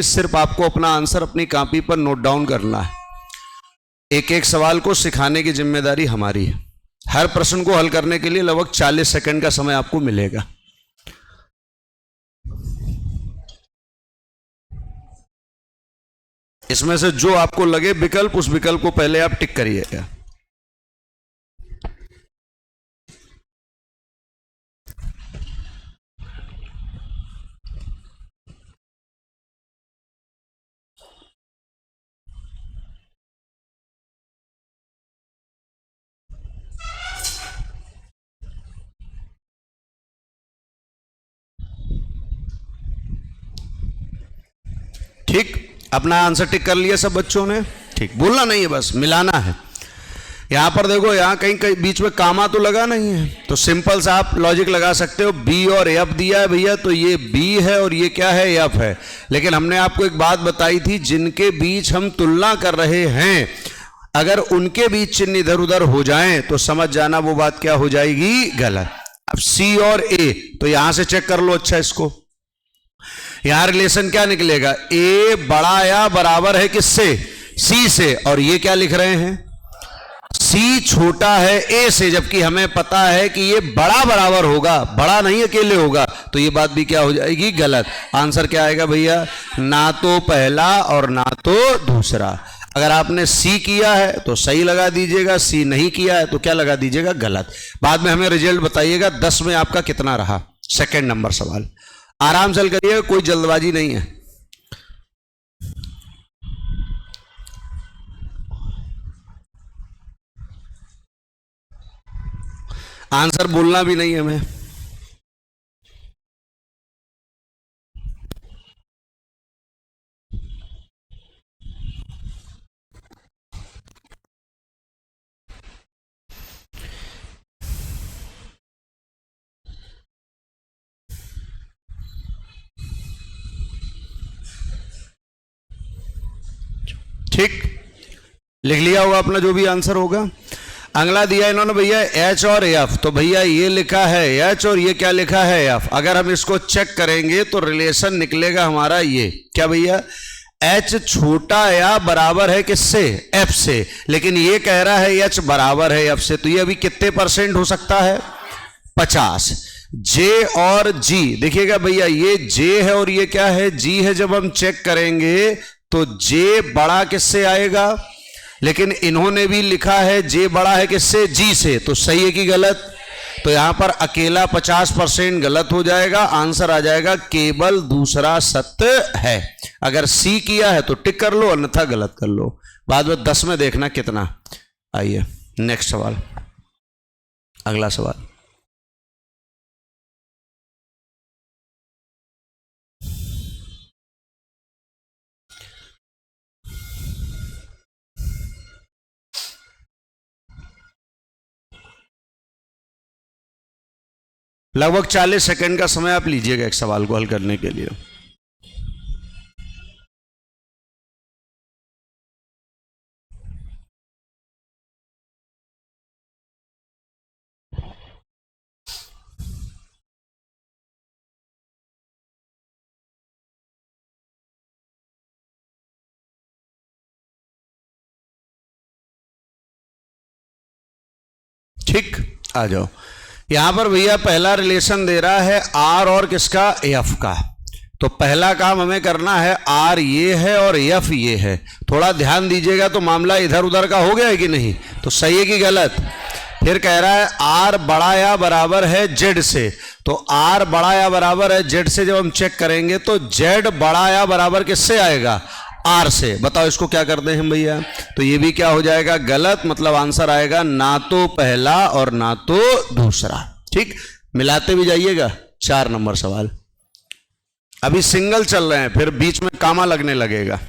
सिर्फ आपको अपना आंसर अपनी कॉपी पर नोट डाउन करना है। एक एक सवाल को सिखाने की जिम्मेदारी हमारी है। हर प्रश्न को हल करने के लिए लगभग 40 सेकंड का समय आपको मिलेगा। इसमें से जो आपको लगे विकल्प, उस विकल्प को पहले आप टिक करिएगा। ठीक, अपना आंसर टिक कर लिया सब बच्चों ने? ठीक, बोलना नहीं है, बस मिलाना है। यहां पर देखो, यहां कहीं कहीं बीच में कामा तो लगा नहीं है, तो सिंपल सा आप लॉजिक लगा सकते हो। बी और एफ दिया है भैया, तो ये बी है और ये क्या है, एफ है। लेकिन हमने आपको एक बात बताई थी, जिनके बीच हम तुलना कर रहे हैं, अगर उनके बीच चिन्ह इधर उधर हो जाएं तो समझ जाना वो बात क्या हो जाएगी, गलत। अब सी और ए, तो यहां से चेक कर लो। अच्छा, इसको यहां रिलेशन क्या निकलेगा, ए बड़ा या बराबर है किससे, सी से, और ये क्या लिख रहे हैं, सी छोटा है ए से, जबकि हमें पता है कि ये बड़ा बराबर होगा, बड़ा नहीं अकेले होगा, तो ये बात भी क्या हो जाएगी, गलत। आंसर क्या आएगा भैया, ना तो पहला और ना तो दूसरा। अगर आपने सी किया है तो सही लगा दीजिएगा, सी नहीं किया है तो क्या लगा दीजिएगा, गलत। बाद में हमें रिजल्ट बताइएगा 10 में आपका कितना रहा। सेकंड नंबर सवाल, आराम से करिएगा, कोई जल्दबाजी नहीं है। आंसर बोलना भी नहीं है हमें। ठीक, लिख लिया होगा अपना जो भी आंसर होगा। अगला दिया इन्होंने भैया एच और एफ, तो भैया ये लिखा है एच और ये क्या लिखा है, एफ। अगर हम इसको चेक करेंगे तो रिलेशन निकलेगा हमारा ये क्या भैया, एच छोटा या बराबर है किससे, एफ से। लेकिन ये कह रहा है एच बराबर है एफ से, तो ये अभी कितने % हो सकता है, 50। जे और जी, देखिएगा भैया ये जे है और ये क्या है, जी है। जब हम चेक करेंगे तो जे बड़ा किससे आएगा, लेकिन इन्होंने भी लिखा है जे बड़ा है किससे, जी से, तो सही है कि गलत। तो यहां पर अकेला 50% गलत हो जाएगा। आंसर आ जाएगा केवल दूसरा सत्य है। अगर सी किया है तो टिक कर लो, अन्यथा गलत कर लो। बाद में 10 में देखना कितना। आइए नेक्स्ट सवाल, अगला सवाल। लगभग 40 सेकंड का समय आप लीजिएगा एक सवाल को हल करने के लिए। ठीक, आ जाओ। यहां पर भैया पहला रिलेशन दे रहा है आर और किसका, एफ का। तो पहला काम हमें करना है, आर ये है और एफ ये है। थोड़ा ध्यान दीजिएगा, तो मामला इधर उधर का हो गया है कि नहीं, तो सही है कि गलत। फिर कह रहा है आर बड़ा या बराबर है जेड से, तो आर बड़ा या बराबर है जेड से। जब हम चेक करेंगे तो जेड बड़ा या बराबर किससे आएगा, आर से। बताओ इसको क्या करते हैं हम भैया, तो ये भी क्या हो जाएगा, गलत। मतलब आंसर आएगा ना तो पहला और ना तो दूसरा। ठीक, मिलाते भी जाइएगा। 4 नंबर सवाल, अभी सिंगल चल रहे हैं, फिर बीच में कामा लगने लगेगा।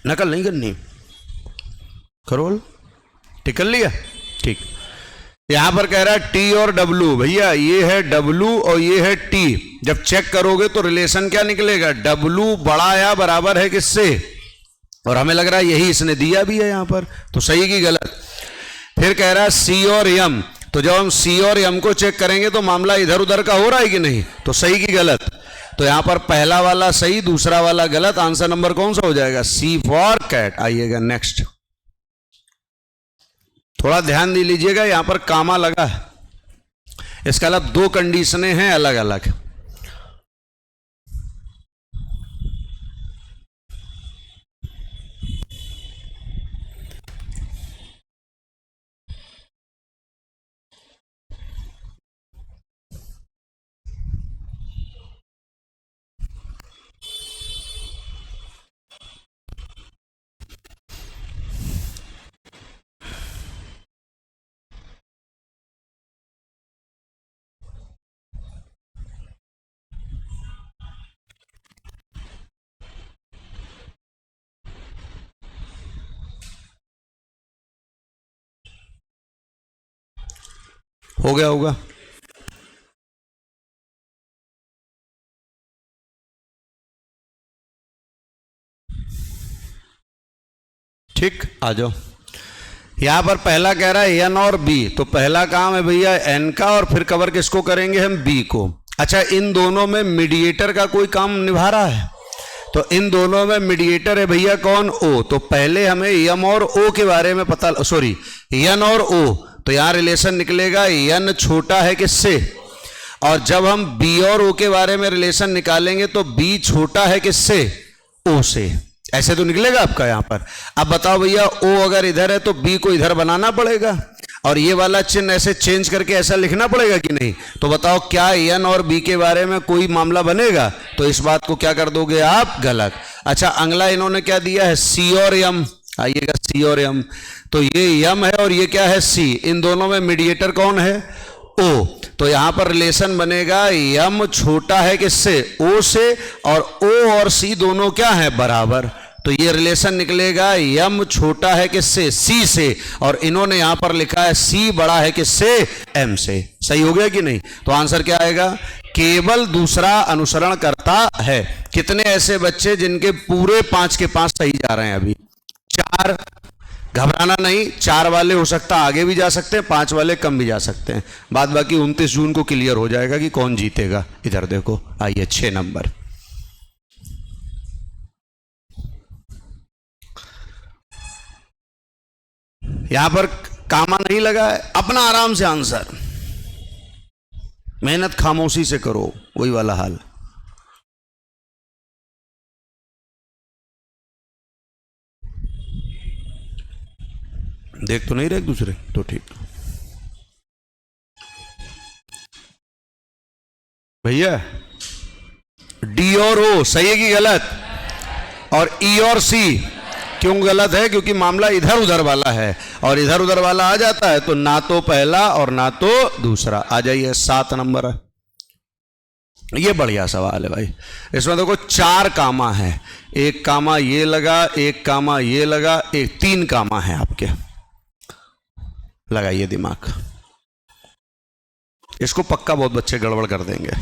नकल नहीं करनी, करोल टिक कर लिया। ठीक, यहां पर कह रहा है टी और डब्लू, भैया ये है डब्लू और ये है टी। जब चेक करोगे तो रिलेशन क्या निकलेगा, डब्लू बड़ा या बराबर है किससे, और हमें लग रहा है यही इसने दिया भी है यहां पर, तो सही की गलत। फिर कह रहा है सी और यम, तो जब हम सी और यम को चेक करेंगे तो मामला इधर उधर का हो रहा है कि नहीं, तो सही की गलत। तो यहां पर पहला वाला सही, दूसरा वाला गलत। आंसर नंबर कौन सा हो जाएगा, सी फॉर कैट। आइएगा नेक्स्ट, थोड़ा ध्यान दे लीजिएगा, यहां पर कामा लगा है, इसका मतलब दो कंडीशनें हैं अलग अलग। हो गया होगा, ठीक। आ जाओ, यहां पर पहला कह रहा है एन और बी, तो पहला काम है भैया एन का, और फिर कवर किसको करेंगे हम, बी को। अच्छा, इन दोनों में मीडिएटर का कोई काम निभा रहा है, तो इन दोनों में मीडिएटर है भैया कौन, ओ। तो पहले हमें एम और ओ के बारे में पता, सॉरी एन और ओ, तो यहां रिलेशन निकलेगा एन छोटा है किससे, और जब हम बी और ओ के बारे में रिलेशन निकालेंगे तो बी छोटा है किससे, ओ से। ऐसे तो निकलेगा आपका यहां पर। अब बताओ भैया ओ अगर इधर है तो बी को इधर बनाना पड़ेगा, और ये वाला चिन्ह ऐसे चेंज करके ऐसा लिखना पड़ेगा कि नहीं। तो बताओ क्या एन और बी के बारे में कोई मामला बनेगा, तो इस बात को क्या कर दोगे आप, गलत। अच्छा, अगला इन्होंने क्या दिया है, सी और यम। आइएगा, सी और यम, तो ये यम है और ये क्या है, सी। इन दोनों में मीडिएटर कौन है, ओ। तो यहां पर रिलेशन बनेगा यम छोटा है किससे, ओ से, और ओ और सी दोनों क्या है, बराबर। तो ये रिलेशन निकलेगा यम छोटा है किससे, सी से, और इन्होंने यहां पर लिखा है सी बड़ा है किससे, एम से। सही हो गया कि नहीं। तो आंसर क्या आएगा, केवल दूसरा अनुसरण करता है। कितने ऐसे बच्चे जिनके पूरे 5 के 5 सही जा रहे हैं अभी, 4, घबराना नहीं, 4 वाले हो सकता आगे भी जा सकते हैं, 5 वाले कम भी जा सकते हैं। बाद बाकी 29 जून को क्लियर हो जाएगा कि कौन जीतेगा। इधर देखो, आइए 6 नंबर, यहां पर कामा नहीं लगा है, अपना आराम से आंसर, मेहनत खामोशी से करो, वही वाला हाल। देख तो नहीं रहे एक दूसरे, तो ठीक। भैया डी और ओ सही है कि गलत, और ई और सी क्यों गलत है, क्योंकि मामला इधर उधर वाला है, और इधर उधर वाला आ जाता है तो ना तो पहला और ना तो दूसरा। आ जाइए 7 नंबर, ये बढ़िया सवाल है भाई। इसमें देखो 4 कामा है, एक कामा ये लगा, एक कामा ये लगा, एक 3 कामा है आपके। लगाइए दिमाग, इसको पक्का बहुत बच्चे गड़बड़ कर देंगे।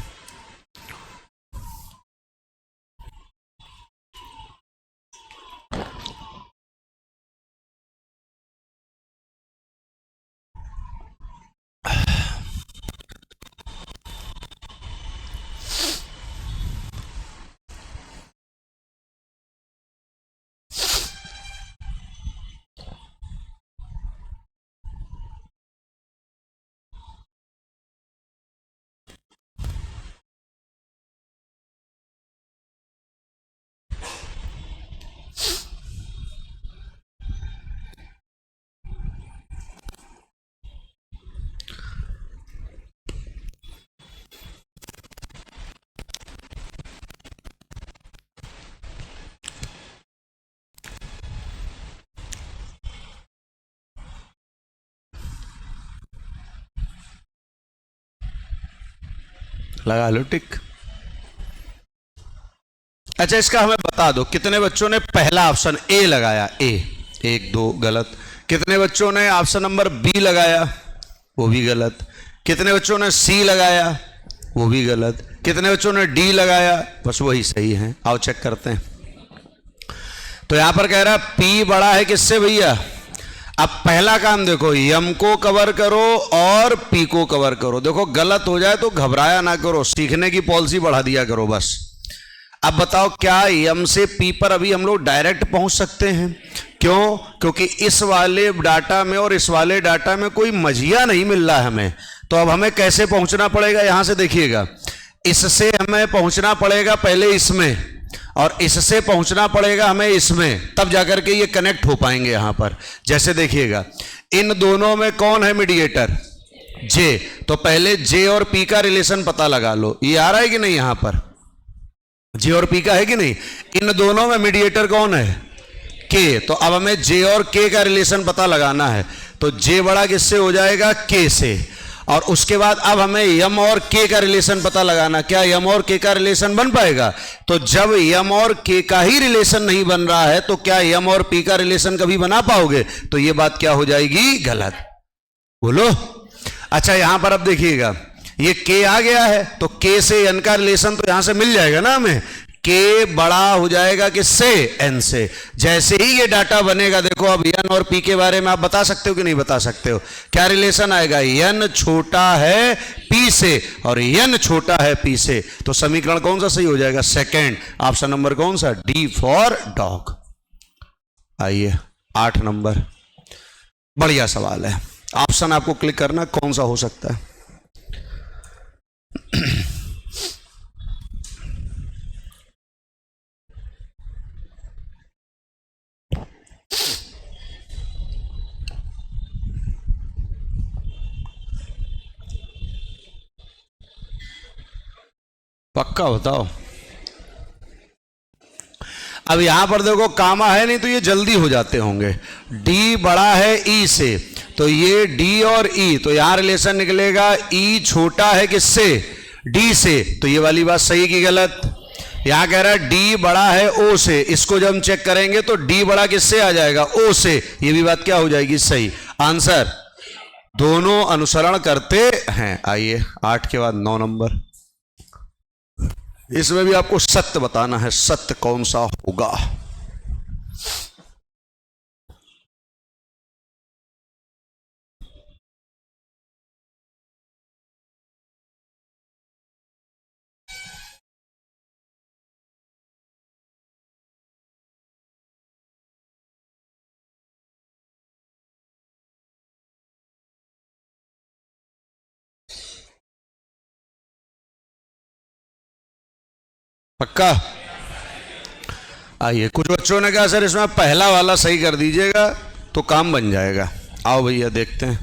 लगा लो टिक। अच्छा, इसका हमें बता दो कितने बच्चों ने पहला ऑप्शन ए लगाया, ए 1 2 गलत। कितने बच्चों ने ऑप्शन नंबर बी लगाया, वो भी गलत। कितने बच्चों ने सी लगाया, वो भी गलत। कितने बच्चों ने डी लगाया, बस वही सही है। आओ चेक करते हैं। तो यहां पर कह रहा है पी बड़ा है किससे भैया। अब पहला काम देखो, यम को कवर करो और पी को कवर करो। देखो गलत हो जाए तो घबराया ना करो, सीखने की पॉलिसी बढ़ा दिया करो बस। अब बताओ क्या यम से पी पर अभी हम लोग डायरेक्ट पहुंच सकते हैं? क्यों? क्योंकि इस वाले डाटा में और इस वाले डाटा में कोई मझिया नहीं मिल रहा है हमें। तो अब हमें कैसे पहुंचना पड़ेगा, यहां से देखिएगा, इससे हमें पहुंचना पड़ेगा पहले इसमें, और इससे पहुंचना पड़ेगा हमें इसमें, तब जाकर के ये कनेक्ट हो पाएंगे यहां पर। जैसे देखिएगा, इन दोनों में कौन है मीडिएटर? जे। तो पहले जे और पी का रिलेशन पता लगा लो। ये आ रहा है कि नहीं? यहां पर जे और पी का है कि नहीं? इन दोनों में मीडिएटर कौन है? के। तो अब हमें जे और के का रिलेशन पता लगाना है। तो जे बड़ा किससे हो जाएगा? के से। और उसके बाद अब हमें यम और के का रिलेशन पता लगाना। क्या यम और के का रिलेशन बन पाएगा? तो जब यम और के का ही रिलेशन नहीं बन रहा है तो क्या यम और पी का रिलेशन कभी बना पाओगे? तो ये बात क्या हो जाएगी? गलत। बोलो। अच्छा यहां पर अब देखिएगा, ये के आ गया है तो के से एन का रिलेशन तो यहां से मिल जाएगा ना हमें। के बड़ा हो जाएगा किससे? एन से। जैसे ही ये डाटा बनेगा, देखो अब एन और पी के बारे में आप बता सकते हो कि नहीं बता सकते हो? क्या रिलेशन आएगा? एन छोटा है पी से और एन छोटा है पी से। तो समीकरण कौन सा सही हो जाएगा? सेकंड। ऑप्शन नंबर कौन सा? D for dog. आइए 8 नंबर, बढ़िया सवाल है। ऑप्शन आपको क्लिक करना कौन सा हो सकता है। पक्का बताओ। अब यहां पर देखो कामा है नहीं तो ये जल्दी हो जाते होंगे। डी बड़ा है ई से, तो ये डी और ई, तो यहां रिलेशन निकलेगा ई छोटा है किससे? डी से। तो ये वाली बात सही की गलत? यहां कह रहा है डी बड़ा है ओ से, इसको जब हम चेक करेंगे तो डी बड़ा किससे आ जाएगा? ओ से। ये भी बात क्या हो जाएगी? सही। आंसर दोनों अनुसरण करते हैं। आइए 8 के बाद 9 नंबर, इसमें भी आपको सत्य बताना है। सत्य कौन सा होगा? पक्का? आइए, कुछ बच्चों ने कहा सर इसमें पहला वाला सही कर दीजिएगा तो काम बन जाएगा। आओ भैया देखते हैं।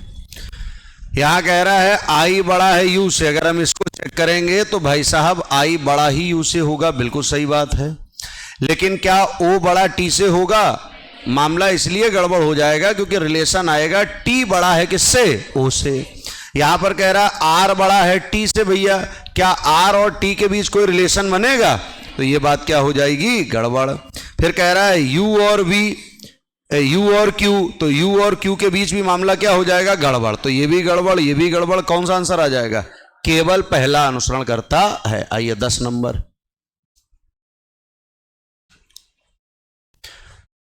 यहां कह रहा है आई बड़ा है यू से, अगर हम इसको चेक करेंगे तो भाई साहब आई बड़ा ही यू से होगा, बिल्कुल सही बात है। लेकिन क्या ओ बड़ा टी से होगा? मामला इसलिए गड़बड़ हो जाएगा क्योंकि रिलेशन आएगा टी बड़ा है किससे? ओ से। यहां पर कह रहा है आर बड़ा है टी से, भैया क्या आर और टी के बीच कोई रिलेशन बनेगा? तो ये बात क्या हो जाएगी? गड़बड़। फिर कह रहा है यू और वी, यू और क्यू, तो यू और क्यू के बीच भी मामला क्या हो जाएगा? गड़बड़। तो ये भी गड़बड़, ये भी गड़बड़। कौन सा आंसर आ जाएगा? केवल पहला अनुसरण करता है। आइए 10 नंबर,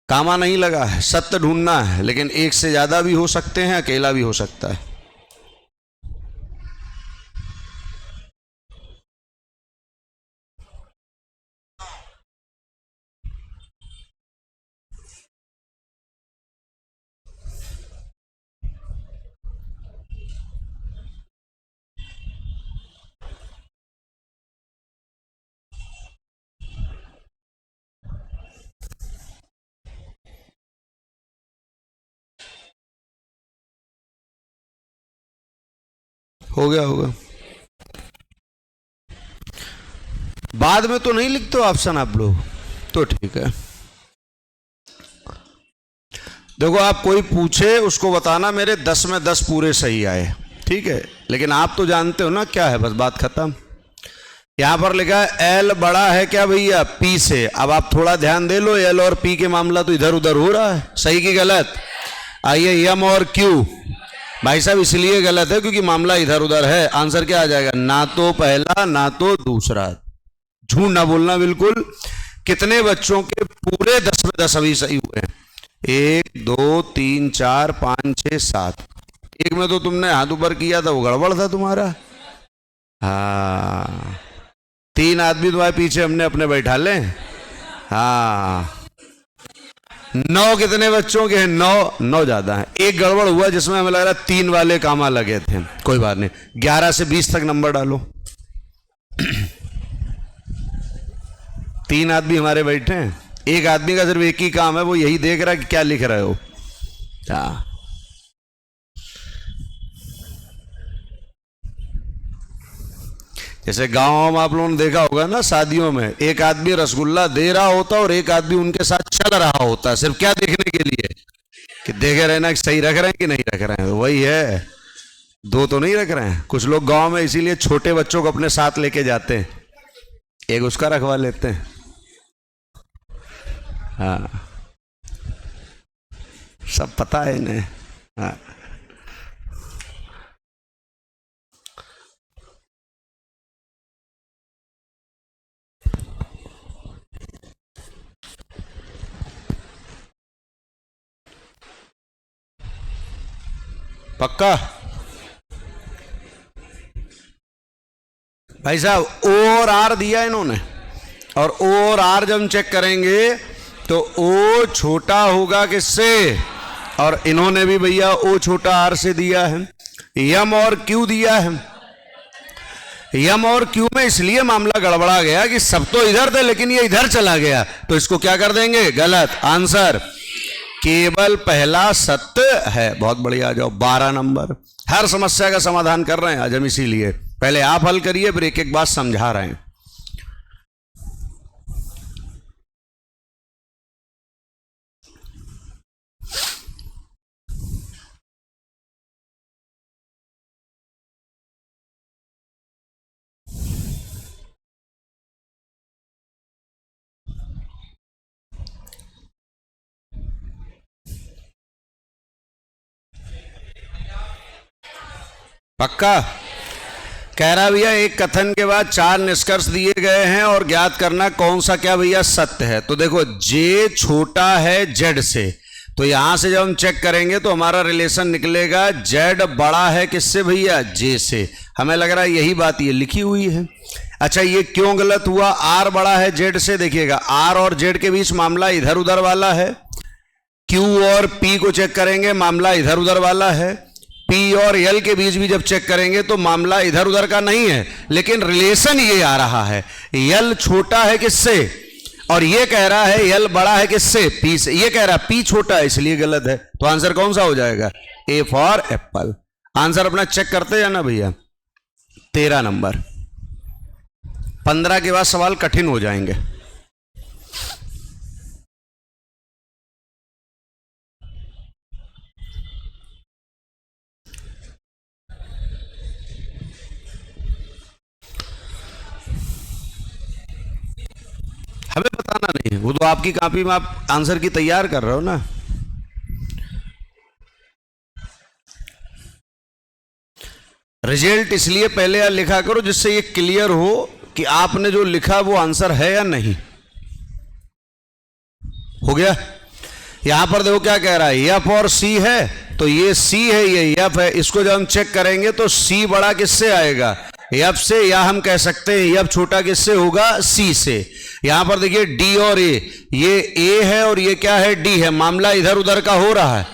कामा नहीं लगा है, सत्य ढूंढना है, लेकिन एक से ज्यादा भी हो सकते हैं, अकेला भी हो सकता है। हो गया होगा। बाद में तो नहीं लिखते ऑप्शन आप लोग, तो ठीक है। देखो आप कोई पूछे उसको बताना मेरे 10 में 10 पूरे सही आए, ठीक है। लेकिन आप तो जानते हो ना क्या है, बस बात खत्म। यहां पर लिखा है एल बड़ा है क्या भैया? पी से। अब आप थोड़ा ध्यान दे लो, एल और पी के मामला तो इधर उधर हो रहा है, सही की गलत? आइए यम और क्यू, भाई साहब इसलिए गलत है क्योंकि मामला इधर उधर है। आंसर क्या आ जाएगा? ना तो पहला ना तो दूसरा। झूठ ना बोलना बिल्कुल। कितने बच्चों के पूरे 10 में 10 अभी सही हुए हैं? 1 2 3 4 5 6 7। एक में तो तुमने हाथ ऊपर किया था, वो गड़बड़ था तुम्हारा। हाँ, 3 आदमी तुम्हारे पीछे हमने अपने बैठा ले। हाँ, 9 कितने बच्चों के हैं? 9। 9 ज्यादा है। एक गड़बड़ हुआ जिसमें हमें लग रहा है 3 वाले कामा लगे थे। कोई बात नहीं, 11 से 20 तक नंबर डालो। 3 आदमी हमारे बैठे हैं, एक आदमी का सिर्फ एक ही काम है, वो यही देख रहा है कि क्या लिख रहे हो। हाँ, जैसे गांव में आप लोगों ने देखा होगा ना, शादियों में एक आदमी रसगुल्ला दे रहा होता है और एक आदमी उनके साथ चल रहा होता है, सिर्फ क्या देखने के लिए कि देखे रहना कि सही रख रहे हैं कि नहीं रख रहे हैं। वही है, दो तो नहीं रख रहे हैं। कुछ लोग गांव में इसीलिए छोटे बच्चों को अपने साथ लेके जाते हैं, एक उसका रखवा लेते हैं। हाँ, सब पता है इन्हें। हाँ, पक्का। भाई साहब ओ और आर दिया इन्होंने, और ओ और आर जब हम चेक करेंगे तो ओ छोटा होगा किससे? और इन्होंने भी भैया ओ छोटा आर से दिया है। यम और क्यू दिया है। यम और क्यू में इसलिए मामला गड़बड़ा गया कि सब तो इधर थे लेकिन ये इधर चला गया, तो इसको क्या कर देंगे? गलत आंसर। केवल पहला सत्य है। बहुत बढ़िया, आ जाओ 12 नंबर। हर समस्या का समाधान कर रहे हैं आज हम, इसीलिए पहले आप हल करिए फिर एक एक बात समझा रहे हैं। पक्का। कह रहा भैया एक कथन के बाद 4 निष्कर्ष दिए गए हैं और ज्ञात करना कौन सा क्या भैया सत्य है। तो देखो, जे छोटा है जेड से, तो यहां से जब हम चेक करेंगे तो हमारा रिलेशन निकलेगा जेड बड़ा है किससे भैया? जे से। हमें लग रहा है यही बात ये लिखी हुई है। अच्छा, ये क्यों गलत हुआ? आर बड़ा है जेड से। देखिएगा, आर और जेड के बीच मामला इधर उधर वाला है। क्यू और पी को चेक करेंगे, मामला इधर उधर वाला है। पी और एल के बीच भी जब चेक करेंगे तो मामला इधर उधर का नहीं है, लेकिन रिलेशन ये आ रहा है, एल छोटा है किससे और ये कह रहा है एल बड़ा है किससे? पी से। ये कह रहा है पी छोटा है, इसलिए गलत है। तो आंसर कौन सा हो जाएगा? ए फॉर एप्पल। आंसर अपना चेक करते जाना भैया। 13 नंबर। 15 के बाद सवाल कठिन हो जाएंगे। हमें बताना नहीं है, वो तो आपकी कॉपी में आप आंसर की तैयार कर रहे हो ना। रिजल्ट इसलिए पहले या लिखा करो जिससे ये क्लियर हो कि आपने जो लिखा वो आंसर है या नहीं। हो गया? यहां पर देखो क्या कह रहा है, एफ और सी है, तो ये सी है ये एफ है। इसको जब हम चेक करेंगे तो सी बड़ा किससे आएगा? एफ से, या हम कह सकते हैं एफ छोटा किससे होगा? सी से। यहां पर देखिए डी और ये ए है और ये क्या है? डी है। मामला इधर उधर का हो रहा है।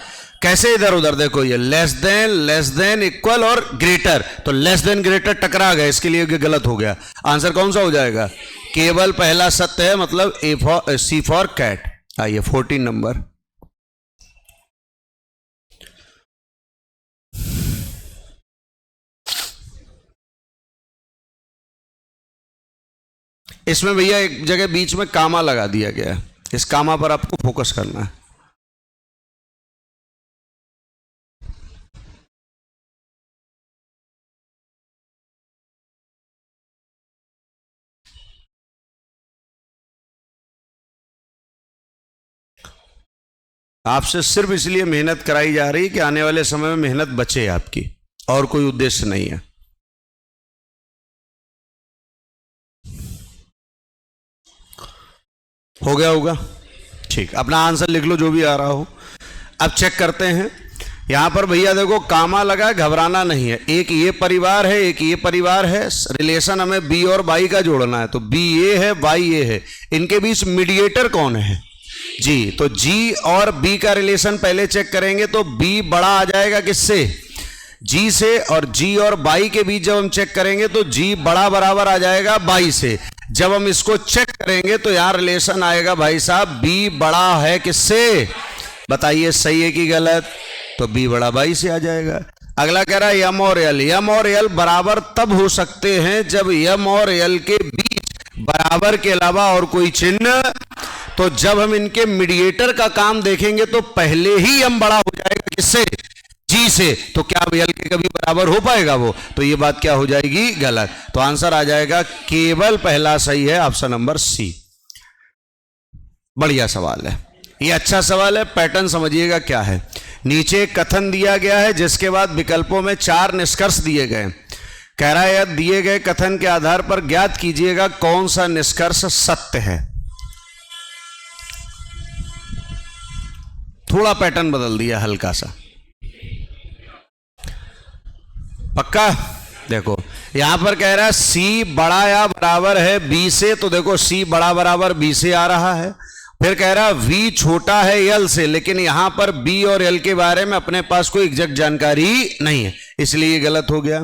कैसे इधर उधर? देखो, ये लेस देन इक्वल और ग्रेटर, तो लेस देन ग्रेटर टकरा गए, इसके लिए गलत हो गया। आंसर कौन सा हो जाएगा? केवल पहला सत्य है, मतलब A for C for cat. आइए 14 नंबर। इसमें भैया एक जगह बीच में कामा लगा दिया गया है, इस कामा पर आपको फोकस करना है। आपसे सिर्फ इसलिए मेहनत कराई जा रही कि आने वाले समय में मेहनत बचे आपकी, और कोई उद्देश्य नहीं है। हो गया होगा? ठीक, अपना आंसर लिख लो जो भी आ रहा हो। अब चेक करते हैं। यहां पर भैया देखो कामा लगा है, घबराना नहीं है। एक ये परिवार है, एक ये परिवार है, रिलेशन हमें बी और बाई का जोड़ना है। तो बी ये है, बाई ये है, इनके बीच मीडिएटर कौन है? जी। तो जी और बी का रिलेशन पहले चेक करेंगे तो बी बड़ा आ जाएगा किससे? जी से। और जी और बाई के बीच जब हम चेक करेंगे तो जी बड़ा बराबर आ जाएगा बाई से। जब हम इसको चेक करेंगे तो यहां रिलेशन आएगा भाई साहब बी बड़ा है किससे? बताइए सही है कि गलत? तो बी बड़ा बाई से आ जाएगा। अगला कह रहा है यम और यल। यम और यल बराबर तब हो सकते हैं जब यम और यल के बीच बराबर के अलावा और कोई चिन्ह। तो जब हम इनके मीडिएटर का काम देखेंगे तो पहले ही यम बड़ा हो जाएगा किससे? जी से। तो क्या यल के कभी बराबर हो पाएगा वो? तो ये बात क्या हो जाएगी? गलत। तो आंसर आ जाएगा केवल पहला सही है, ऑप्शन नंबर सी। बढ़िया सवाल है ये, अच्छा सवाल है। पैटर्न समझिएगा क्या है। नीचे एक कथन दिया गया है जिसके बाद विकल्पों में 4 निष्कर्ष दिए गए। कह रहा है यह दिए गए कथन के आधार पर ज्ञात कीजिएगा कौन सा निष्कर्ष सत्य है। थोड़ा पैटर्न बदल दिया हल्का सा। पक्का? देखो यहां पर कह रहा है सी बड़ा या बराबर है बी से। तो देखो सी बड़ा बराबर बी से आ रहा है। फिर कह रहा है वी छोटा है यल से, लेकिन यहां पर बी और यल के बारे में अपने पास कोई एग्जैक्ट जानकारी नहीं है, इसलिए ये गलत हो गया।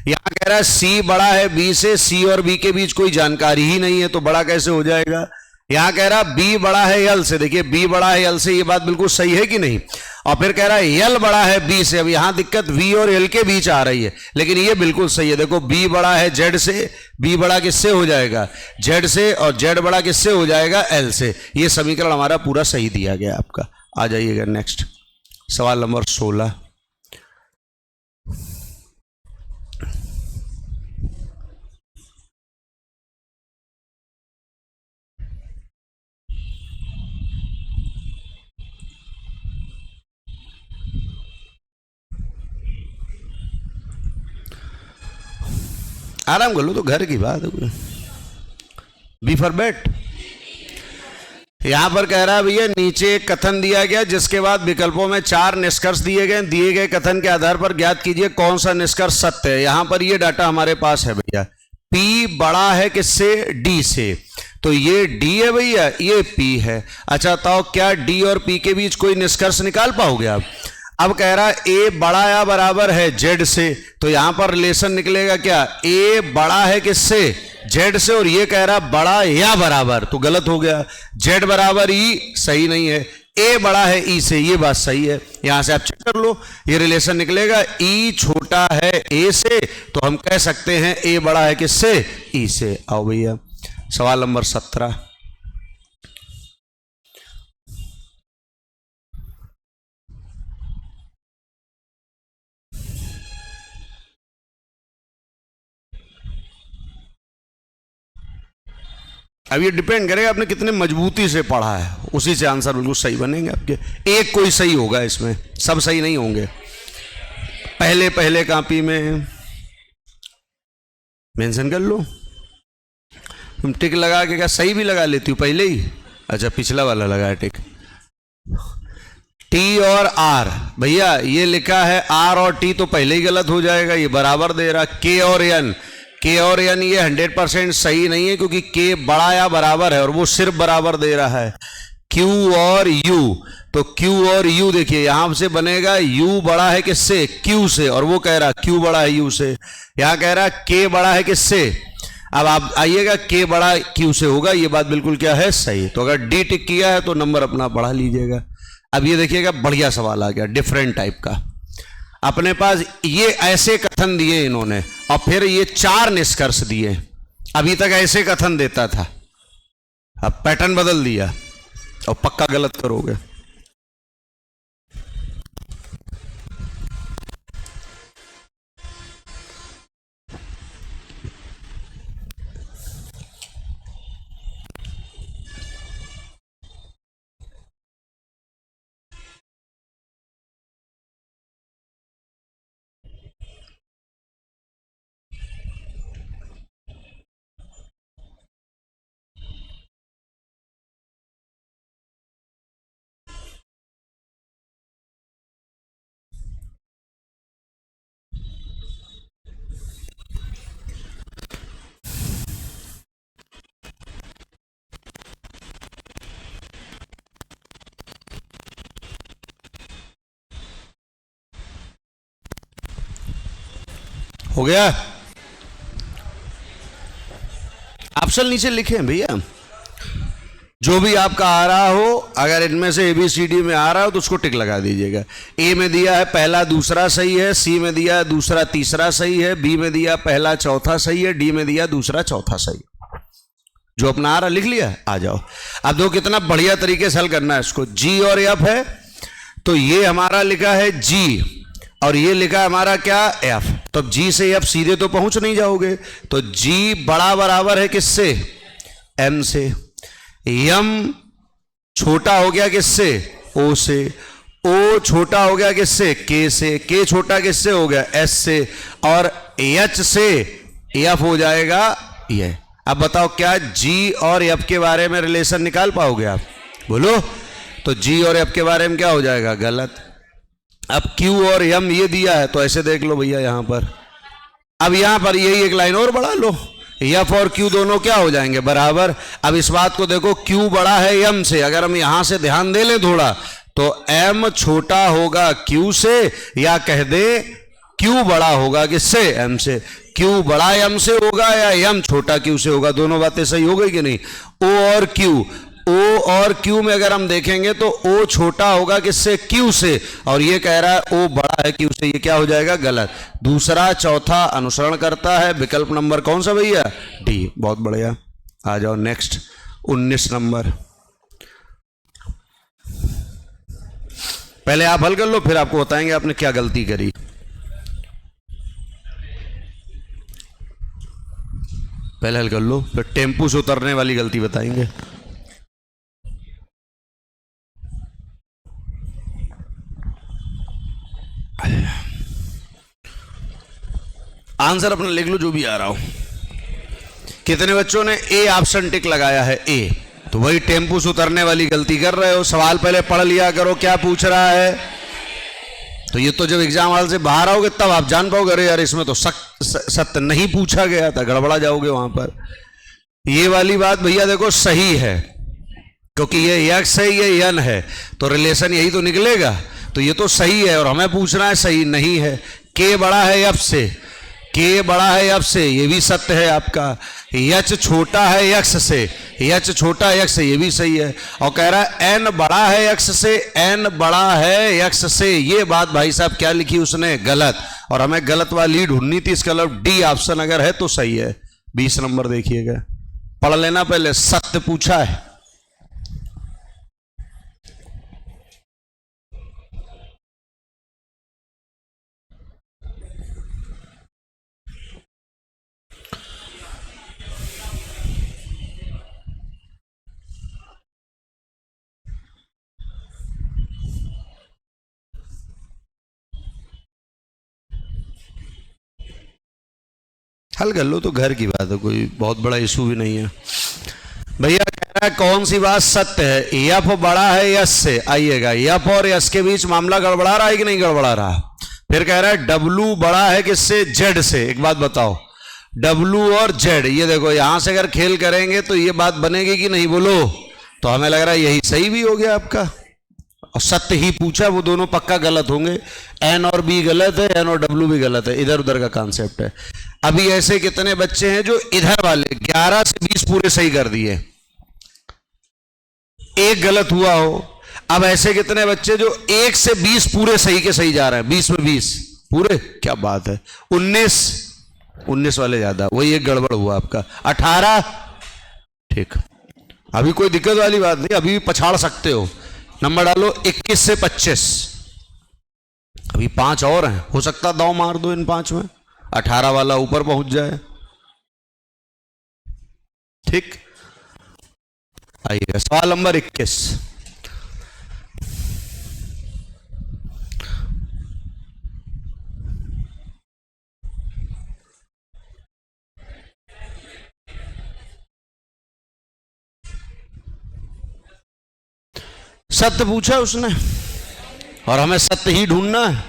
यहां कह रहा है सी बड़ा है बी से, सी और बी के बीच कोई जानकारी ही नहीं है, तो बड़ा कैसे हो जाएगा। यहां कह रहा है बी बड़ा है यल से, देखिए बी बड़ा है यल से, ये बात बिल्कुल सही है कि नहीं। और फिर कह रहा है यल बड़ा है बी से। अब यहां दिक्कत वी और यल के बीच आ रही है, लेकिन ये बिल्कुल सही है। देखो बी बड़ा है जेड से, बी बड़ा किससे हो जाएगा? जेड से। और जेड बड़ा किससे हो जाएगा? एल से। ये समीकरण हमारा पूरा सही दिया गया आपका। आ जाइएगा नेक्स्ट सवाल नंबर 16। आराम कर लो, तो घर की बात है। B for bat. यहां पर कह रहा है भैया नीचे एक कथन दिया गया जिसके बाद विकल्पों में 4 निष्कर्ष दिए गए। दिए गए कथन के आधार पर ज्ञात कीजिए कौन सा निष्कर्ष सत्य है। यहां पर ये डाटा हमारे पास है भैया। पी बड़ा है किससे? डी से। तो ये डी है भैया, ये पी है। अच्छा तो क्या डी और पी के बीच कोई निष्कर्ष निकाल पाओगे आप? अब कह रहा है ए बड़ा या बराबर है जेड से। तो यहां पर रिलेशन निकलेगा क्या? ए बड़ा है किससे? जेड से। और ये कह रहा बड़ा या बराबर, तो गलत हो गया। जेड बराबर ई सही नहीं है, ए बड़ा है ई से, ये बात सही है। यहां से आप चेक कर लो, ये रिलेशन निकलेगा ई छोटा है ए से, तो हम कह सकते हैं ए बड़ा है किससे? ई से। आओ भैया सवाल नंबर 17। अब ये डिपेंड करेगा आपने कितने मजबूती से पढ़ा है, उसी से आंसर बिल्कुल सही बनेंगे आपके। एक कोई सही होगा इसमें, सब सही नहीं होंगे। पहले पहले कॉपी में मेंशन कर लो। तुम टिक लगा के क्या सही भी लगा लेती हो पहले ही? अच्छा पिछला वाला लगा टिक। टी और आर, भैया ये लिखा है आर और टी, तो पहले ही गलत हो जाएगा। ये बराबर दे रहा। के और एन, के और एन ये 100% सही नहीं है, क्योंकि के बड़ा या बराबर है और वो सिर्फ बराबर दे रहा है। क्यू और यू, तो क्यू और यू देखिए यहां से बनेगा यू बड़ा है किससे? क्यू से। और वो कह रहा क्यू बड़ा है यू से। यहां कह रहा के बड़ा है किससे? अब आप आइएगा के बड़ा क्यू से होगा, ये बात बिल्कुल क्या है? सही। तो अगर डी टिक किया है तो नंबर अपना बढ़ा लीजिएगा। अब ये देखिएगा बढ़िया सवाल आ गया, डिफरेंट टाइप का। अपने पास ये ऐसे कथन दिए इन्होंने और फिर ये 4 निष्कर्ष दिए। अभी तक ऐसे कथन देता था, अब पैटर्न बदल दिया और पक्का गलत करोगे। हो गया? ऑप्शन नीचे लिखे हैं भैया, जो भी आपका आ रहा हो, अगर इनमें से ABCD में आ रहा हो तो उसको टिक लगा दीजिएगा। ए में दिया है पहला दूसरा सही है, सी में दिया है दूसरा तीसरा सही है, बी में दिया पहला चौथा सही है, डी में दिया दूसरा चौथा सही। जो अपना आ रहा लिख लिया, आ जाओ। अब दो कितना बढ़िया तरीके से हल करना है इसको। G और F है, तो ये हमारा लिखा है G और ये लिखा है हमारा क्या, F। तो अब G से F सीधे तो पहुंच नहीं जाओगे, तो G बड़ा बराबर है किससे, M से। M छोटा हो गया किससे, O से। O छोटा हो गया किससे, K से। K छोटा किससे हो गया, S से। और H से F हो जाएगा ये। अब बताओ क्या G और F के बारे में रिलेशन निकाल पाओगे आप, बोलो? तो G और F के बारे में क्या हो जाएगा, गलत। अब Q और M ये दिया है, तो ऐसे देख लो भैया यहां पर। अब यहां पर यही एक लाइन और बढ़ा लो, F और Q दोनों क्या हो जाएंगे, बराबर। अब इस बात को देखो, Q बड़ा है M से, अगर हम यहां से ध्यान दे लें थोड़ा, तो M छोटा होगा Q से, या कह दे Q बड़ा होगा किससे, M से। Q बड़ा M से होगा या M छोटा Q से होगा, दोनों बातें सही हो गई कि नहीं। O और Q, O और Q में अगर हम देखेंगे तो O छोटा होगा किससे, Q से, और ये कह रहा है O बड़ा है Q से, ये क्या हो जाएगा, गलत। दूसरा चौथा अनुसरण करता है। विकल्प नंबर कौन सा भैया, D। बहुत बढ़िया, आ जाओ नेक्स्ट 19 नंबर। पहले आप हल कर लो, फिर आपको बताएंगे आपने क्या गलती करी। पहले हल कर लो, फिर टेम्पू से उतरने वाली गलती बताएंगे। आंसर अपना लिख लो जो भी आ रहा हो। कितने बच्चों ने ए ऑप्शन टिक लगाया है, ए? तो वही टेम्पू से उतरने वाली गलती कर रहे हो। सवाल पहले पढ़ लिया करो क्या पूछ रहा है, तो ये तो जब एग्जाम हॉल से बाहर आओगे तब आप जान पाओगे, अरे यार इसमें तो सत्य नहीं पूछा गया था, गड़बड़ा जाओगे वहां पर। ये वाली बात भैया देखो सही है, क्योंकि ये x है ये n है, तो रिलेशन यही तो निकलेगा। तो ये तो सही है और हमें पूछना है सही नहीं है। k बड़ा है f से, k बड़ा है f से, ये भी सत्य है आपका। h छोटा है x से, h छोटा है x से, ये भी सही है। और कह रहा है n बड़ा है x से, n बड़ा है x से, ये बात भाई साहब क्या लिखी उसने, गलत। और हमें गलत वाली ढूंढनी थी, इसका मतलब डी ऑप्शन अगर है तो सही है। 20 नंबर देखिएगा, पढ़ लेना पहले, सत्य पूछा है। हल कर लो, तो घर की बात है, कोई बहुत बड़ा इशू भी नहीं है। भैया कह रहा है कौन सी बात सत्य है, एफ बड़ा है यस से। आइएगा, एफ और यस के बीच मामला गड़बड़ा रहा है कि नहीं गड़बड़ा रहा। फिर कह रहा है डब्लू बड़ा है किससे, जेड से। एक बात बताओ, डब्लू और जेड, ये देखो यहां से अगर खेल करेंगे तो ये बात बनेगी कि नहीं, बोलो? तो हमें लग रहा है यही सही भी हो गया आपका, और सत्य ही पूछा, वो दोनों पक्का गलत होंगे। एन और बी गलत है, एन और डब्लू भी गलत है, इधर उधर का कॉन्सेप्ट है। अभी ऐसे कितने बच्चे हैं जो इधर वाले 11 से 20 पूरे सही कर दिए, एक गलत हुआ हो। अब ऐसे कितने बच्चे जो 1 से 20 पूरे सही के सही जा रहे हैं, 20 में 20 पूरे, क्या बात है। 19 वाले ज्यादा, वही एक गड़बड़ हुआ आपका। 18 ठीक, अभी कोई दिक्कत वाली बात नहीं, अभी भी पछाड़ सकते हो। नंबर डालो 21 से 25, अभी 5 और हैं, हो सकता दांव मार दो इन 5 में, 18 वाला ऊपर पहुंच जाए। ठीक, आइएगा सवाल नंबर 21। सत्य पूछा उसने और हमें सत्य ही ढूंढना है।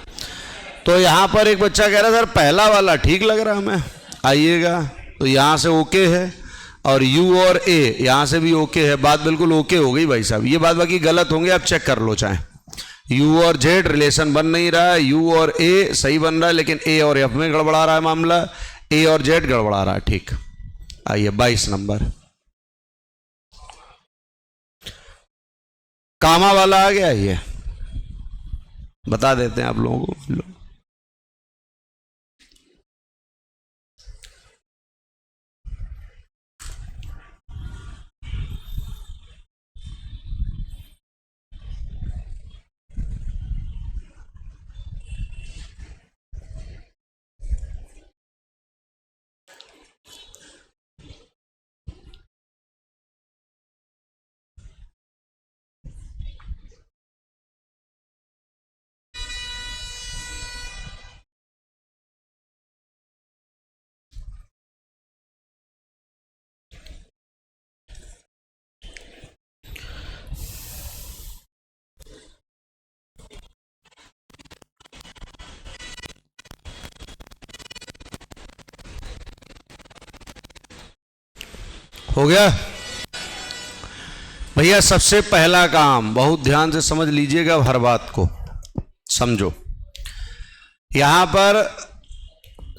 तो यहां पर एक बच्चा कह रहा सर पहला वाला ठीक लग रहा है हमें। आइएगा, तो यहां से ओके है और यू और ए यहां से भी ओके है, बात बिल्कुल ओके हो गई भाई साहब। ये बात बाकी गलत होंगे, आप चेक कर लो चाहे। यू और जेड रिलेशन बन नहीं रहा है, यू और ए सही बन रहा है लेकिन ए और एफ में गड़बड़ा रहा है मामला, ए और जेड गड़बड़ा रहा है। ठीक, आइए 22 नंबर कामा वाला आ गया, ये बता देते हैं आप लोगों को। हो गया भैया। सबसे पहला काम, बहुत ध्यान से समझ लीजिएगा, हर बात को समझो। यहां पर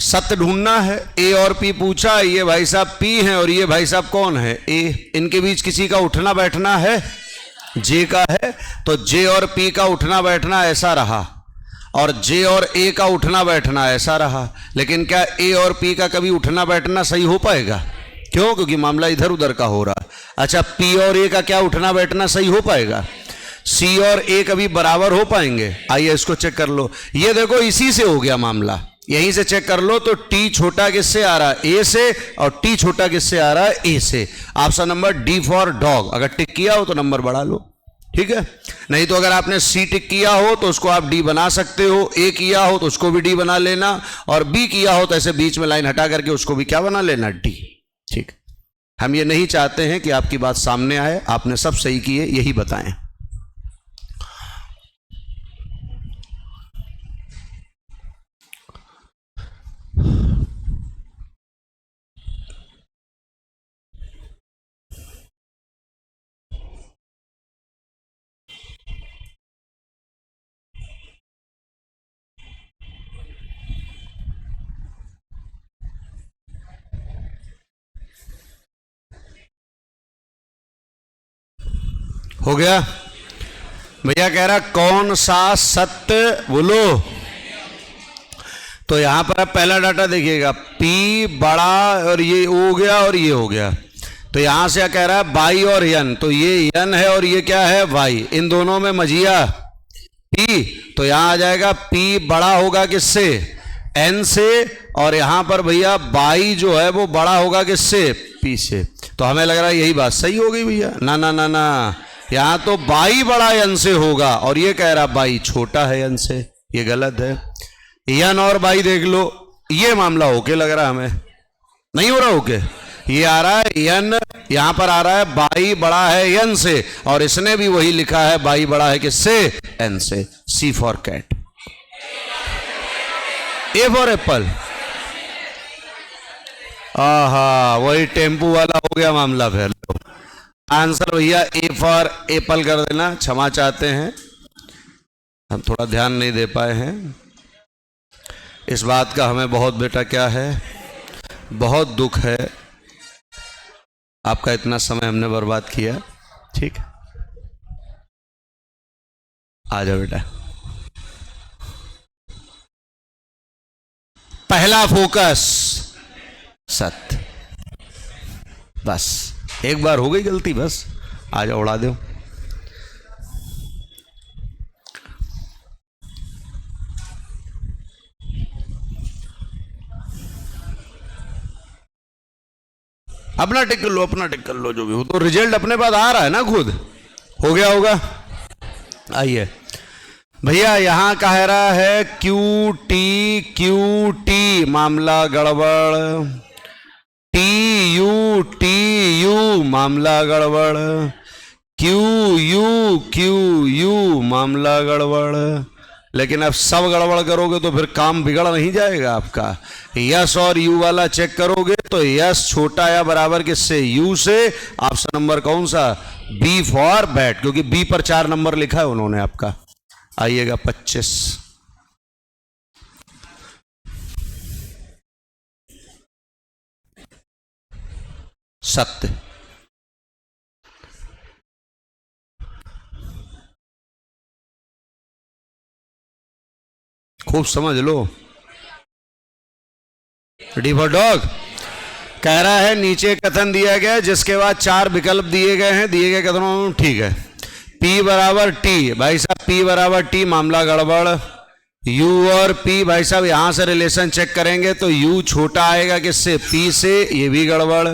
सत्य ढूंढना है। ए और पी पूछा, ये भाई साहब पी हैं और ये भाई साहब कौन है, ए। इनके बीच किसी का उठना बैठना है, जे का है, तो जे और पी का उठना बैठना ऐसा रहा और जे और ए का उठना बैठना ऐसा रहा। लेकिन क्या ए और पी का कभी उठना बैठना सही हो पाएगा? क्यों? क्योंकि मामला इधर उधर का हो रहा। अच्छा, पी और ए का क्या उठना बैठना सही हो पाएगा? सी और ए कभी बराबर हो पाएंगे? आइए इसको चेक कर लो। ये देखो इसी से हो गया मामला, यहीं से चेक कर लो। तो टी छोटा किससे आ रहा है? ए से, और टी छोटा किससे आ रहा है? ए से। Option number D for dog. अगर टिक किया हो तो नंबर बढ़ा लो, ठीक है। नहीं तो अगर आपने सी टिक किया हो तो उसको आप डी बना सकते हो, ए किया हो तो उसको भी डी बना लेना, और बी किया हो तो ऐसे बीच में लाइन हटा करके उसको भी क्या बना लेना? डी। ठीक, हम ये नहीं चाहते हैं कि आपकी बात सामने आए, आपने सब सही किए यही बताएं। हो गया भैया। कह रहा कौन सा सत्य बोलो। तो यहां पर आप पहला डाटा देखिएगा, P बड़ा और ये हो गया और ये हो गया। तो यहां से कह रहा है बाई और यन, तो ये यन है और ये क्या है? वाई। इन दोनों में मझिया P, तो यहां आ जाएगा P बड़ा होगा किससे? N से। और यहां पर भैया बाई जो है वो बड़ा होगा किससे? P से। तो हमें लग रहा है यही बात सही हो गई भैया। ना ना ना ना, यहां तो बाई बड़ा यन से होगा और ये कह रहा बाई छोटा है यन से, ये गलत है। यन और बाई देख लो, ये मामला ओके लग रहा है हमें, नहीं हो रहा ओके। ये आ रहा है यन, यहां पर आ रहा है बाई बड़ा है यन से, और इसने भी वही लिखा है बाई बड़ा है किससे? एन से। C for cat, A for apple. आहा, वही टेम्पू वाला हो गया मामला। फिर आंसर भैया ए फॉर एप्पल कर देना। क्षमा चाहते हैं, हम थोड़ा ध्यान नहीं दे पाए हैं इस बात का। हमें बहुत बेटा क्या है, बहुत दुख है, आपका इतना समय हमने बर्बाद किया। ठीक, आ जाओ बेटा। पहला फोकस सत्य। बस एक बार हो गई गलती, बस आ जाओ उड़ा दो। अपना टिक कर लो, अपना टिक कर लो, जो भी हो। तो रिजल्ट अपने पास आ रहा है ना, खुद हो गया होगा। आइए भैया, यहां कह रहा है क्यू टी, मामला गड़बड़। टी यू मामला गड़बड़। क्यू यू मामला गड़बड़। लेकिन अब सब गड़बड़ करोगे तो फिर काम बिगड़ नहीं जाएगा आपका। यस और यू वाला चेक करोगे तो यस छोटा या बराबर किससे? यू से। ऑप्शन नंबर कौन सा? बी फॉर बैट, क्योंकि बी पर 4 नंबर लिखा है उन्होंने आपका। आइएगा 25। सत्य। खूब समझ लो। D for dog. कह रहा है नीचे कथन दिया गया जिसके बाद 4 विकल्प दिए गए हैं, दिए गए कथनों, ठीक है। P बराबर T, भाई साहब P बराबर T, मामला गड़बड़। U और P, भाई साहब यहां से रिलेशन चेक करेंगे तो U छोटा आएगा किससे, P से, ये भी गड़बड़।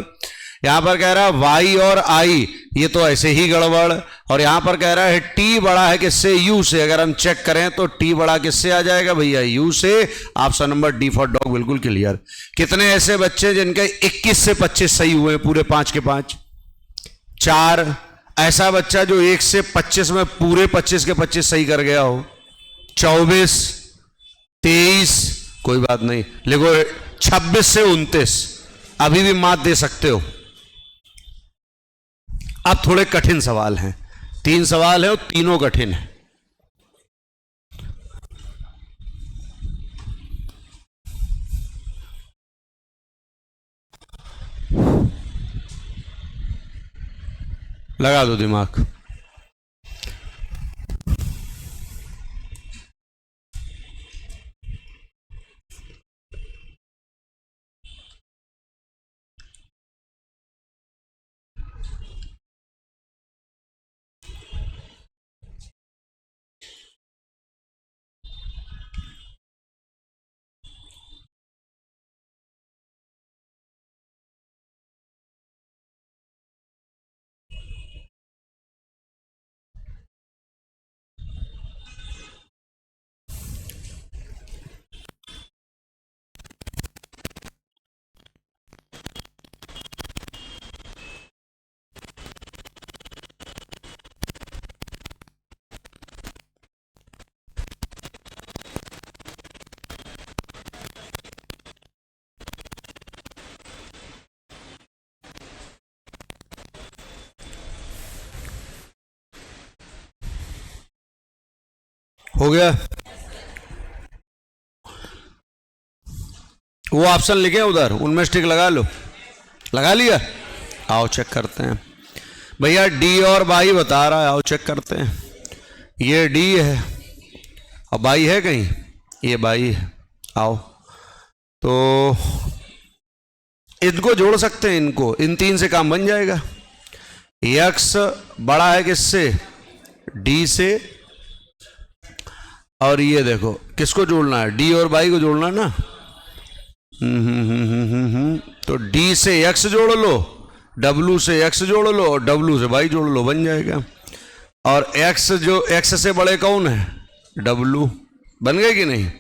यहां पर कह रहा है Y और I, ये तो ऐसे ही गड़बड़। और यहां पर कह रहा है T बड़ा है किससे, U से। अगर हम चेक करें तो T बड़ा किससे आ जाएगा भैया, U से। Option number D for dog बिल्कुल क्लियर। कितने ऐसे बच्चे जिनके 21 से 25 सही हुए, पूरे 5 के 5। 4 ऐसा बच्चा जो 1 से 25 में पूरे 25 के 25 सही कर गया हो। 24, 23, कोई बात नहीं, लिखो 26 से 29, अभी भी मात दे सकते हो। अब थोड़े कठिन सवाल हैं, 3 सवाल है और तीनों कठिन है। लगा दो दिमाग। हो गया। वो ऑप्शन लिखे उधर, उनमें स्टिक लगा लो। लगा लिया? आओ चेक करते हैं भैया। डी और बाई बता रहा है, आओ चेक करते हैं। ये डी है और बाई है कहीं, ये बाई है। आओ तो इनको जोड़ सकते हैं, इनको, इन 3 से काम बन जाएगा। एक्स बड़ा है किससे, डी से। और ये देखो किसको जोड़ना है, डी और बाई को जोड़ना ना। तो डी से एक्स जोड़ लो, डब्लू से एक्स जोड़ लो और डब्लू से बाई जोड़ लो, बन जाएगा। और एक्स जो एक्स से बड़े कौन है, डब्लू। बन गए कि नहीं?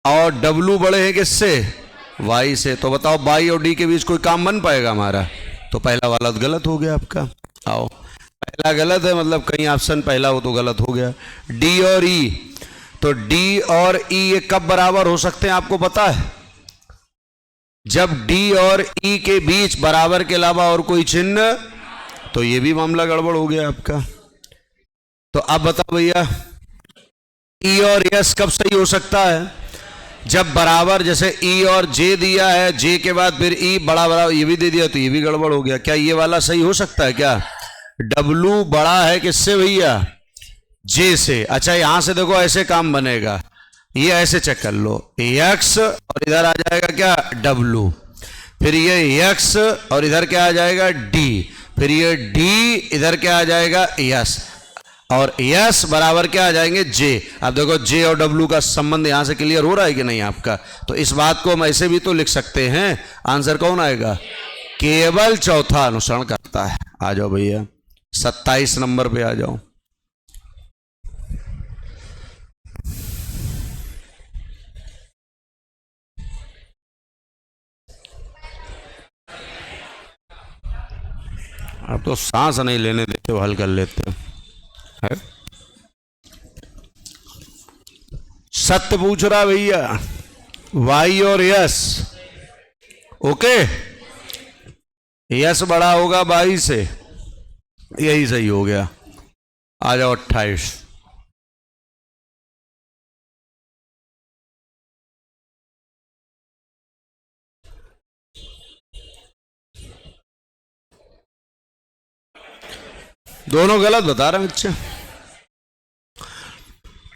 और डब्लू बड़े हैं किससे, वाई से। तो बताओ बाई और डी के बीच कोई काम बन पाएगा हमारा? तो पहला वाला तो गलत हो गया आपका। आओ, पहला गलत है, मतलब कहीं ऑप्शन पहला हो तो गलत हो गया। डी और ई, तो डी और ई ये कब बराबर हो सकते हैं आपको पता है? जब डी और ई के बीच बराबर के अलावा और कोई चिन्ह, तो ये भी मामला गड़बड़ हो गया आपका। तो अब बताओ भैया, ई और एस कब सही हो सकता है? जब बराबर, जैसे ई और जे दिया है, जे के बाद फिर ई बड़ा बड़ा ये भी दे दिया, तो ये भी गड़बड़ हो गया। क्या ये वाला सही हो सकता है क्या? डब्लू बड़ा है किससे भैया, जे से। अच्छा यहां से देखो ऐसे काम बनेगा, ये ऐसे चेक कर लो, एक्स और इधर आ जाएगा क्या, डब्लू। फिर ये एक्स और इधर क्या आ जाएगा, डी। फिर ये डी, इधर क्या आ जाएगा, यस। और यस बराबर क्या आ जाएंगे, जे। अब देखो जे और डब्लू का संबंध यहां से क्लियर हो रहा है कि नहीं आपका? तो इस बात को हम ऐसे भी तो लिख सकते हैं। आंसर कौन आएगा? केवल चौथा अनुसरण करता है। आ जाओ भैया 27 नंबर पे आ जाओ। अब तो सांस नहीं लेने देते हो, हल कर लेते हो है? सत्य पूछ रहा भैया, वाई और यस। ओके, यस बड़ा होगा बाई से, यही सही हो गया। आ जाओ 28। दोनों गलत बता रहे हैं बच्चे।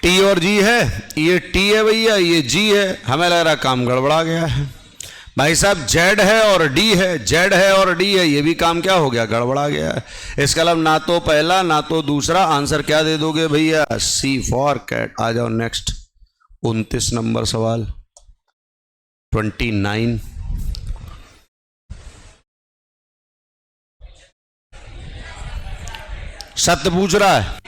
टी और जी है, ये टी है भैया, ये जी है, हमें लग रहा काम गड़बड़ा गया है। भाई साहब जेड है और डी है, जेड है और डी है, ये भी काम क्या हो गया, गड़बड़ा गया है। इसका मतलब ना तो पहला ना तो दूसरा, आंसर क्या दे दोगे भैया, सी फॉर कैट। आ जाओ नेक्स्ट 29 नंबर सवाल 29। सत्य पूछ रहा है,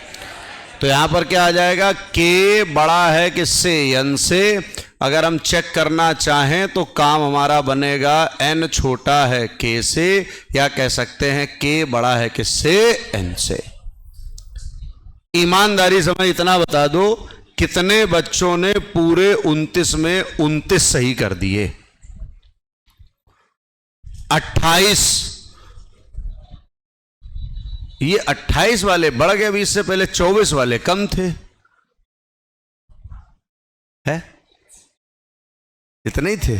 तो यहां पर क्या आ जाएगा, के बड़ा है किससे, एन से। अगर हम चेक करना चाहें तो काम हमारा बनेगा एन छोटा है के से, या कह सकते हैं के बड़ा है किससे, एन से। ईमानदारी से मैं इतना बता दो, कितने बच्चों ने पूरे 29 में 29 सही कर दिए? 28। ये 28 वाले बढ़ गए, 20 से पहले 24 वाले कम थे, है इतने ही थे।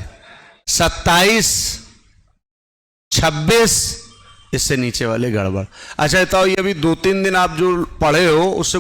27, 26, इससे नीचे वाले गड़बड़। अच्छा बताओ, ये अभी 2-3 दिन आप जो पढ़े हो उससे